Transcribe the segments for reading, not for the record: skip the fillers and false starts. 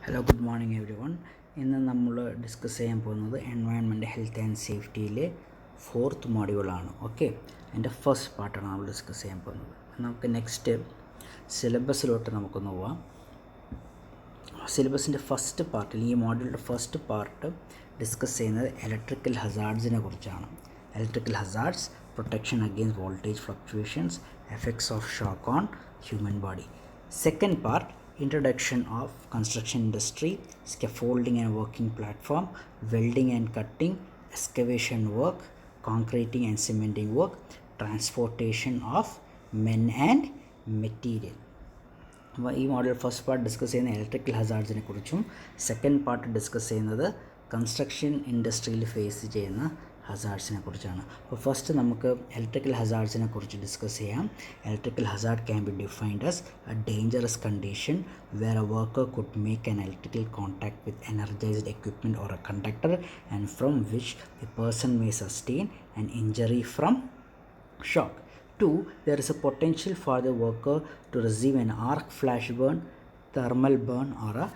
Hello good morning everyone. ഇന്ന് നമ്മൾ discuss ചെയ്യാൻ പോകുന്നത് എൻവയൺമെൻറ്റ് ഹെൽത്ത് ആൻഡ് സേഫ്റ്റിയിലെ 4th മോഡ്യൂളാണ്. ഓക്കെ, അതിൻ്റെ ഫസ്റ്റ് പാർട്ടാണ് നമ്മൾ ഡിസ്കസ് ചെയ്യാൻ പോകുന്നത്. നമുക്ക് നെക്സ്റ്റ് സിലബസിലോട്ട് നമുക്കൊന്ന് പോവാം. സിലബസിൻ്റെ ഫസ്റ്റ് പാർട്ടിൽ, ഈ മോഡ്യൂളിൻ്റെ ഫസ്റ്റ് പാർട്ട് ഡിസ്കസ് ചെയ്യുന്നത് ഇലക്ട്രിക്കൽ ഹസാർഡ്സിനെ കുറിച്ചാണ്. Electrical hazards, protection against voltage fluctuations, effects of shock on human body. Second part, introduction of construction industry, scaffolding and working platform, welding and cutting, excavation work, concreting and cementing work, transportation of men and material. അപ്പോൾ ഈ model first part discuss ചെയ്യുന്ന electrical ഹസാർഡ്സിനെ കുറിച്ചും second part discuss ചെയ്യുന്നത് construction ഇൻഡസ്ട്രിയിൽ face ചെയ്യുന്ന ഹസാർഡ്സിനെ കുറിച്ചാണ്. അപ്പോൾ first നമുക്ക് ഇലക്ട്രിക്കൽ ഹസാർഡ്സിനെ കുറിച്ച് ഡിസ്കസ് ചെയ്യാം. Electrical hazard can be defined as a dangerous condition where a worker could make an electrical contact with energised equipment or a conductor and from which the person may sustain an injury from shock. 2. There is a potential for the worker to receive an arc flash burn, thermal burn or a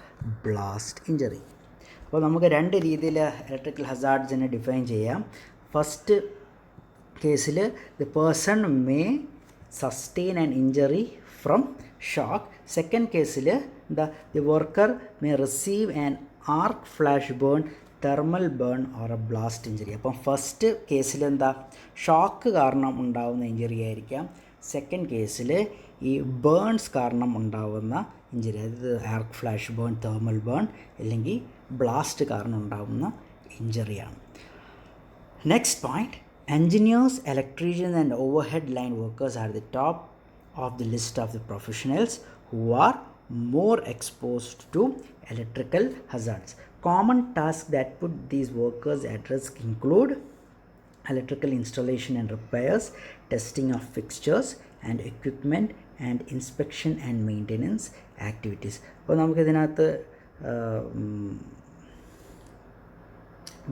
blast injury. അപ്പോൾ നമുക്ക് രണ്ട് രീതിയിൽ electrical ഹസാർഡ്സിനെ define ചെയ്യാം. First കേസിൽ the person may sustain an injury from shock. Second കേസിൽ the worker may receive an arc flash burn, thermal burn or a blast injury. അപ്പം first കേസിൽ ഷോക്ക് കാരണം ഉണ്ടാകുന്ന ഇഞ്ചറി ആയിരിക്കാം. സെക്കൻഡ് കേസിൽ ഈ ബേൺസ് കാരണം ഉണ്ടാകുന്ന ഇഞ്ചറി, അതായത് arc flash burn, thermal burn അല്ലെങ്കിൽ ബ്ലാസ്റ്റ് കാരണം ഉണ്ടാകുന്ന ഇഞ്ചറിയാണ്. Next point, engineers, electricians and overhead line workers are the top of the list of the professionals who are more exposed to electrical hazards. Common tasks that put these workers at risk include electrical installation and repairs, testing of fixtures and equipment, and inspection and maintenance activities. അപ്പോൾ നമുക്കിതിനകത്ത്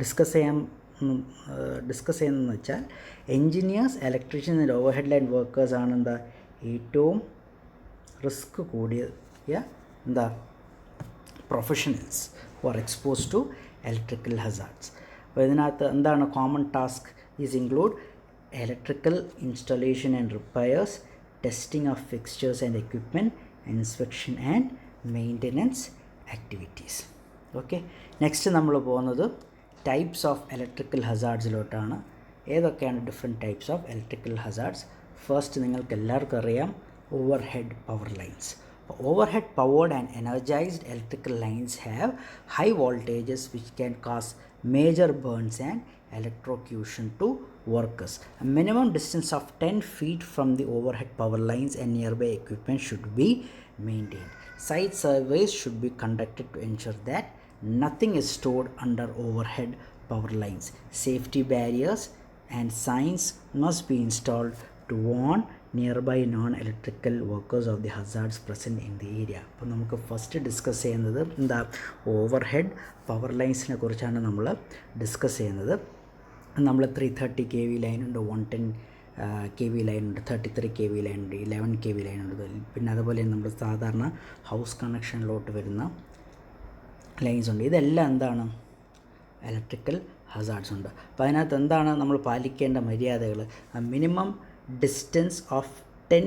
discuss ചെയ്യുന്നതെന്ന് വെച്ചാൽ engineers, electricians and overhead line workers ആണ് ഏറ്റവും risk കൂടിയ professionals who are expose to electrical hazards. അപ്പോൾ ഇതിനകത്ത് എന്താണ് common task? Is include electrical installation and repairs, testing of fixtures and equipment, inspection and maintenance activities. Okay, next നമ്മൾ പോകുന്നത് types of electrical ഹസാർഡ്സിലോട്ടാണ്. ഏതൊക്കെയാണ് different types of electrical hazards? First നിങ്ങൾക്ക് എല്ലാവർക്കും അറിയാം, overhead power lines. Overhead powered and energized electrical lines have high voltages which can cause major burns and electrocution to workers. A minimum distance of 10 feet from the overhead power lines and nearby equipment should be maintained. Site surveys should be conducted to ensure that nothing is stored under overhead power lines. Safety barriers and signs must be installed to warn nearby non electrical workers of the hazards present in the area. അപ്പോൾ നമുക്ക് first discuss ചെയ്യുന്നത് over head power ലൈൻസിനെ കുറിച്ചാണ് നമ്മൾ discuss ചെയ്യുന്നത്. നമ്മൾ 330 kV ലൈനുണ്ട്, 110 kV ലൈനുണ്ട്, 33 kV ലൈനുണ്ട്, 11 kV ലൈനുണ്ട്. പിന്നെ അതുപോലെ നമ്മൾ സാധാരണ ഹൗസ് കണക്ഷനിലോട്ട് വരുന്ന ലൈൻസ് ഉണ്ട്. ഇതെല്ലാം എന്താണ്? ഇലക്ട്രിക്കൽ ഹസാർഡ്സ് ഉണ്ട്. അപ്പോൾ അതിനകത്ത് എന്താണ് നമ്മൾ പാലിക്കേണ്ട മര്യാദകൾ? Minimum distance of 10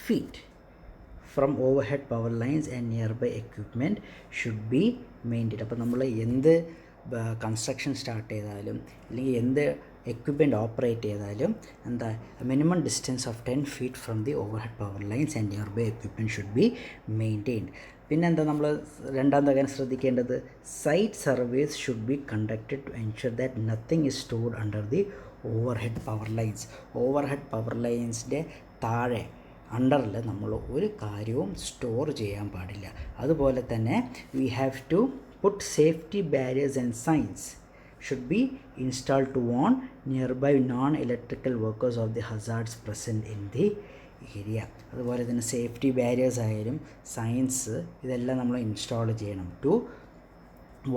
feet from overhead power lines and nearby equipment should be maintained. അപ്പോൾ നമ്മൾ എന്ത് കൺസ്ട്രക്ഷൻ സ്റ്റാർട്ട് ചെയ്താലും അല്ലെങ്കിൽ എന്ത് എക്വിപ്മെൻറ്റ് ഓപ്പറേറ്റ് ചെയ്താലും minimum distance of 10 feet from the overhead power lines and nearby equipment should be maintained. പിന്നെന്താ നമ്മൾ രണ്ടാമത്തെ കാര്യം ശ്രദ്ധിക്കേണ്ടത്? Site surveys should be conducted to ensure that nothing is stored under the overhead power lines. Overhead power ലൈൻസിൻ്റെ താഴെ അണ്ടറിൽ നമ്മൾ ഒരു കാര്യവും സ്റ്റോർ ചെയ്യാൻ പാടില്ല. അതുപോലെ തന്നെ we have to put safety barriers and signs should be installed to warn nearby non electrical workers of the hazards present in the area. അതുപോലെ തന്നെ സേഫ്റ്റി ബാരിയേഴ്സ് ആയാലും സൈൻസ് ഇതെല്ലാം നമ്മൾ ഇൻസ്റ്റാൾ ചെയ്യണം to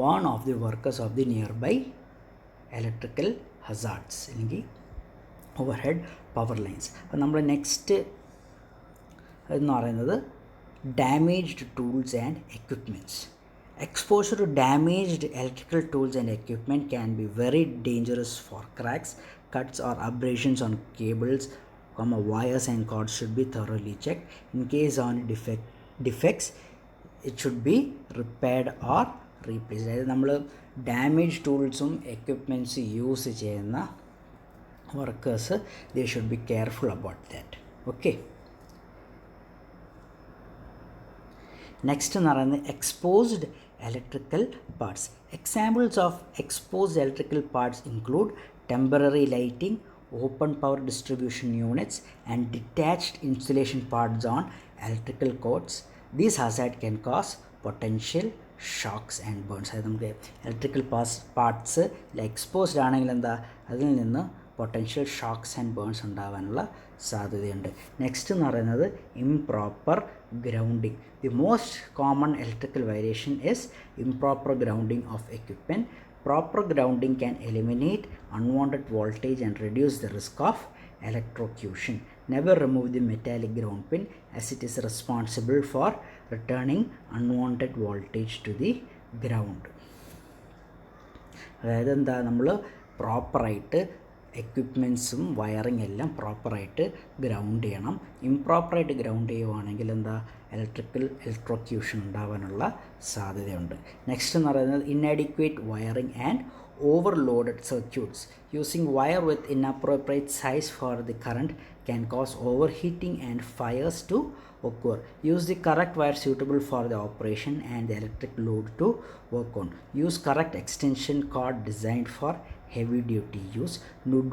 warn of the workers of the nearby electrical hazards അല്ലെങ്കിൽ overhead power lines. അപ്പോൾ നമ്മൾ next എന്ന് പറയുന്നത് damaged tools and equipments. Exposure to damaged electrical tools and equipment can be very dangerous for cracks, cuts or abrasions on cables, wires and cords should be thoroughly checked. In case of defects, it should be repaired or replaced. അതായത് നമ്മൾ damage ടൂൾസും equipments use ചെയ്യുന്ന workers they should be careful about that. Okay, next എന്ന് പറയുന്നത് exposed electrical parts. Examples of exposed electrical parts include temporary lighting, open power distribution units, and detached insulation parts on electrical cords. These hazards can cause potential shocks and burns. അതായത് നമുക്ക് electrical parts exposed ആണെങ്കിൽ എന്താ അതിൽ നിന്ന് potential socks and burns ഉണ്ടാകാനുള്ള സാധ്യതയുണ്ട്. Next എന്ന് പറയുന്നത് improper grounding. The most common electrical violation is improper grounding of equipment. Proper grounding can eliminate unwanted voltage and reduce the risk of electrocution. Never remove the metallic ground pin as it is responsible for returning unwanted voltage to the ground. അതായത് എന്താ, നമ്മൾ പ്രോപ്പറായിട്ട് എക്വിപ്മെൻറ്റ്സും wiring എല്ലാം പ്രോപ്പറായിട്ട് ground ചെയ്യണം. ഇംപ്രോപ്പറായിട്ട് ground ചെയ്യുവാണെങ്കിൽ എന്താ electrocution ഉണ്ടാകാനുള്ള സാധ്യതയുണ്ട്. നെക്സ്റ്റ് എന്ന് പറയുന്നത് inadequate wiring and overloaded circuits. Using wire with inappropriate size for the current can cause overheating and fires to occur. Use the correct wire suitable for the operation and the electric load to work on. Use correct extension cord designed for heavy duty use.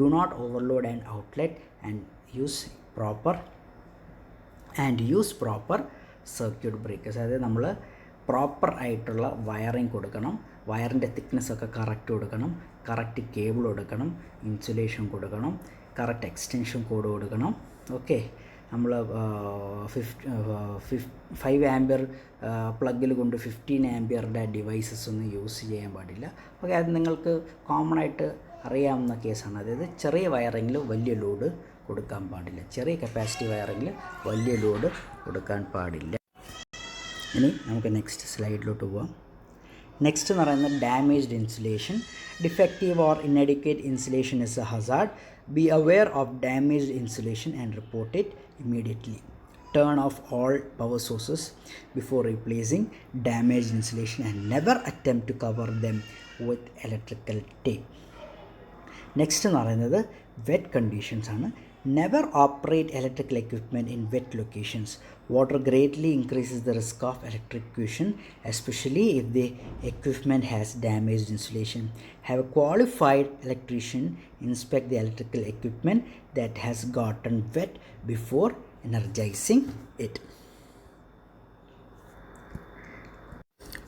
Do not overload an outlet and use proper circuit breakers. അതായത് നമ്മൾ proper ആയിട്ടുള്ള wiring കൊടുക്കണം, വയറിൻ്റെ തിക്നെസ്സൊക്കെ correct കൊടുക്കണം, correct cable കൊടുക്കണം, insulation കൊടുക്കണം, correct extension code കൊടുക്കണം. Okay, നമ്മൾ 5 ആംപിയർ പ്ലഗിൽ കൊണ്ട് 15 ആംപിയറുടെ ഡിവൈസസ് ഒന്നും യൂസ് ചെയ്യാൻ പാടില്ല. ഓക്കെ, അത് നിങ്ങൾക്ക് കോമൺ ആയിട്ട് അറിയാവുന്ന കേസാണ്. അതായത് ചെറിയ വയറിങ്ങിൽ വലിയ ലോഡ് കൊടുക്കാൻ പാടില്ല, ചെറിയ കപ്പാസിറ്റി വയറിങ്ങിൽ വലിയ ലോഡ് കൊടുക്കാൻ പാടില്ല. ഇനി നമുക്ക് നെക്സ്റ്റ് സ്ലൈഡിലോട്ട് പോവാം. നെക്സ്റ്റ് എന്ന് പറയുന്നത് damaged insulation. Defective or inadequate insulation is A Hazard. Be aware of damaged insulation and report it immediately. Turn off all power sources before replacing damaged insulation and never attempt to cover them with electrical tape. Next എന്ന് പറയുന്നത് wet conditions ആണ്. Never operate electrical equipment in wet locations. Water greatly increases the risk of electrocution, especially if the equipment has damaged insulation. Have a qualified electrician inspect the electrical equipment that has gotten wet before energizing it.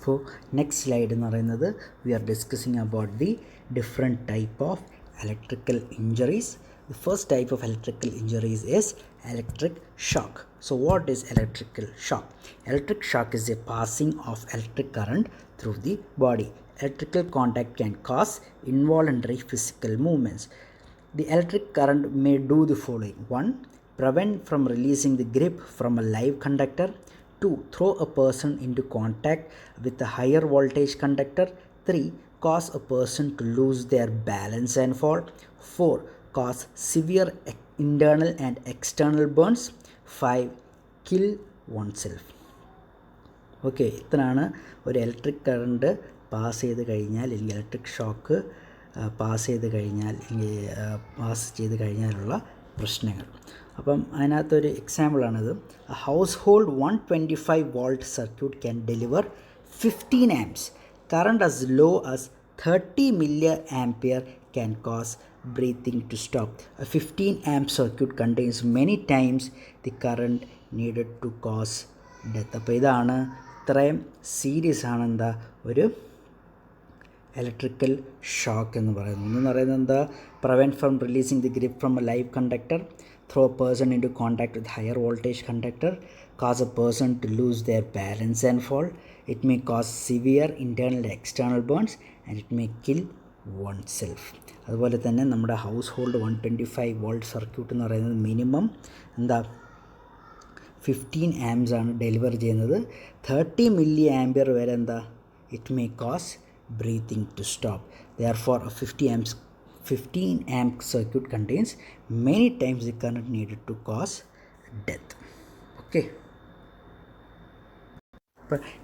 For next slide എന്ന് പറയുന്നത് we are discussing about the different type of electrical injuries. The first type of electrical injuries is electric shock. So what is electrical shock? Electric shock is a passing of electric current through the body. Electrical contact can cause involuntary physical movements. The electric current may do the following: 1. Prevent from releasing the grip from a live conductor. 2. Throw a person into contact with a higher voltage conductor. 3. Cause a person to lose their balance and fall. 4. Cause severe internal and external burns. 5. Kill oneself. Okay, ഇത്രയാണ് ഒരു electric current pass ചെയ്ത് കഴിഞ്ഞാൽ, അല്ലെങ്കിൽ electric shock pass ചെയ്ത് കഴിഞ്ഞാലുള്ള പ്രശ്നങ്ങൾ. അപ്പം അതിനകത്തൊരു എക്സാമ്പിളാണിത്. Household 125 volt circuit can deliver 15 amps. Current as low as 30 milliampere can cause breathing to stop. A 15 amp circuit contains many times the current needed to cause death. അപ്പോൾ ഇതാണ് ഇത്രയും serious ആണ് എന്താ ഒരു ഇലക്ട്രിക്കൽ ഷോക്ക് എന്ന് പറയുന്നത്. എന്ന് പറയുന്നത് എന്താ, prevent from releasing the grip from A live conductor, throw a person into contact with higher voltage conductor, cause a person to lose their balance and fall. It may cause severe internal and external burns and it may kill oneself. അതുപോലെ തന്നെ നമ്മുടെ house hold 125 volt circuit എന്ന് പറയുന്നത് minimum എന്താ 15 amps ആണ് deliver ചെയ്യുന്നത്. 30 milliampere വരെ എന്താ it may cause breathing to stop. Therefore, a 15 amp circuit contains many times the current needed to cause death. Okay.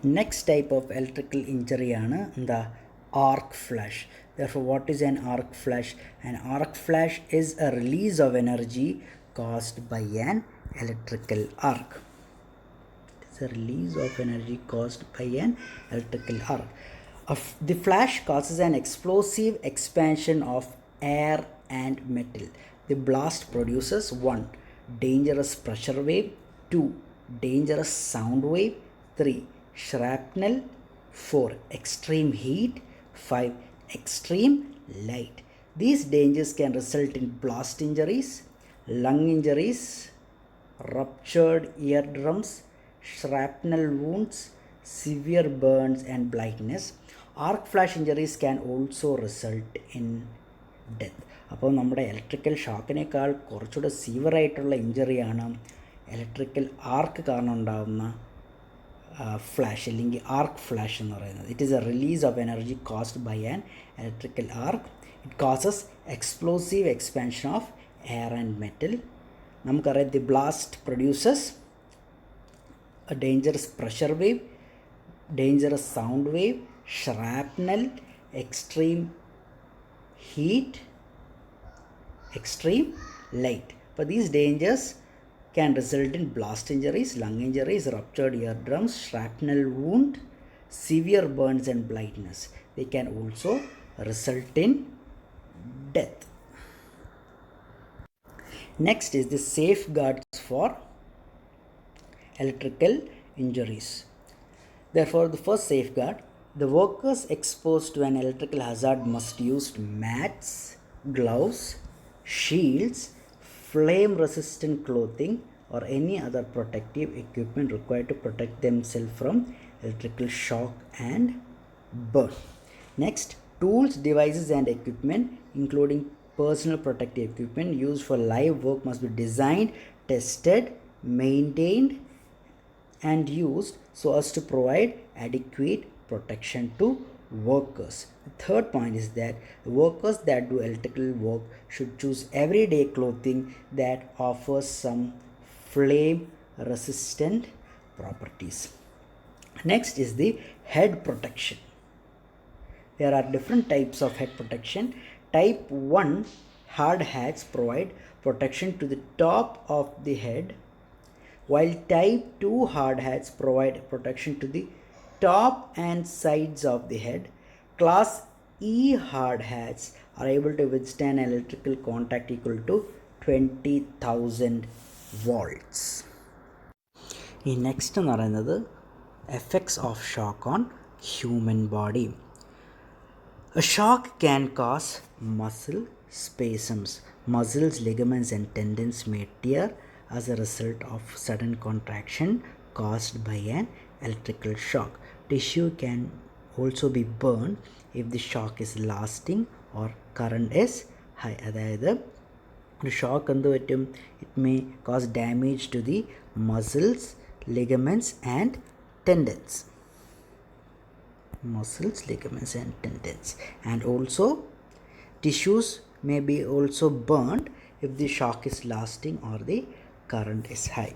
Next type of electrical injury is the arc flash. Therefore, what is an arc flash? An arc flash is a release of energy caused by an electrical arc. It is a release of energy caused by an electrical arc. The flash causes an explosive expansion of air and metal. The blast produces 1. Dangerous pressure wave, 2. Dangerous sound wave, 3. Shrapnel, 4. Extreme heat, 5. Extreme light. These dangers can result in blast injuries, lung injuries, ruptured eardrums, shrapnel wounds, severe burns and blindness. Arc flash injuries can also result in death. അപ്പോൾ നമ്മുടെ electrical ഷോക്കിനേക്കാൾ കുറച്ചുകൂടെ സിവിയറായിട്ടുള്ള ഇഞ്ചറിയാണ് electrical ആർക്ക് കാരണം ഉണ്ടാകുന്ന flash അല്ലെങ്കിൽ ആർക്ക് flash എന്ന് പറയുന്നത്. It is a release of energy caused by an electrical arc. It causes explosive expansion of air and metal. നമുക്കറിയാം the blast produces a dangerous pressure wave, dangerous sound wave, shrapnel, extreme heat, extreme light. But these dangers can result in blast injuries, lung injuries, ruptured eardrums, shrapnel wound, severe burns and blindness. They can also result in death. Next is the safeguards for electrical injuries. Therefore, the first safeguard, the workers exposed to an electrical hazard must use mats, gloves, shields, flame resistant clothing or any other protective equipment required to protect themselves from electrical shock and burn. Next, tools, devices and equipment including personal protective equipment used for live work must be designed, tested, maintained and used so as to provide adequate protection to workers. The third point is that the workers that do electrical work should choose everyday clothing that offers some flame resistant properties. Next is the head protection. There are different types of head protection. Type 1 hard hats provide protection to the top of the head, while type 2 hard hats provide protection to the top and sides of the head. Class E hard hats are able to withstand electrical contact equal to 20,000 volts. The next എന്ന് പറയുന്നത് effects of shock on human body. A shock can cause muscle spasms. Muscles, ligaments and tendons may tear as a result of sudden contraction caused by an electrical shock. Tissue can also be burned if the shock is lasting or current is high. അതായത് ഒരു shock എന്ത് പറ്റും? It may cause damage to the muscles, ligaments and tendons. Muscles, ligaments and tendons. And also tissues may be also burned if the shock is lasting or the current is high.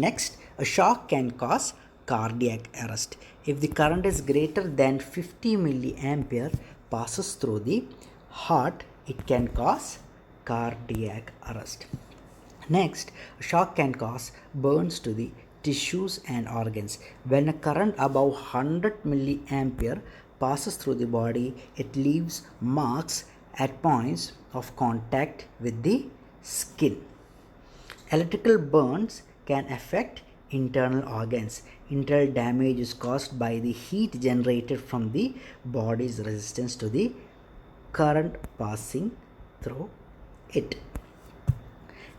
Next, a shock can cause cardiac arrest. If the current is greater than 50 milliampere passes through the heart, it can cause cardiac arrest. Next, a shock can cause burns to the tissues and organs. When a current above 100 milliampere passes through the body, it leaves marks at points of contact with the skin. Electrical burns can affect internal organs. Internal damage is caused by the heat generated from the body's resistance to the current passing through it.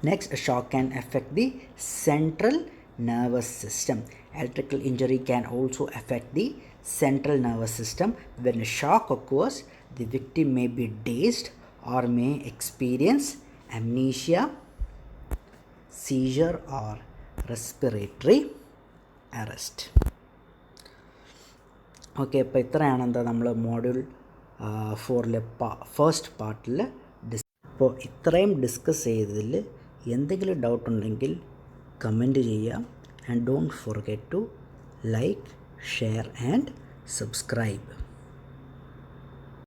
Next, a shock can affect the central nervous system. Electrical injury can also affect the central nervous system. When a shock occurs, the victim may be dazed or may experience amnesia, seizure or respiratory arrest. Okay, അപ്പോൾ ഇത്രയാണ് എന്താ നമ്മൾ module 4 first പാർട്ടിൽ അപ്പോൾ ഇത്രയും discuss ചെയ്തതിൽ എന്തെങ്കിലും doubt ഉണ്ടെങ്കിൽ കമൻറ്റ് ചെയ്യുക. And don't forget to like, share and subscribe.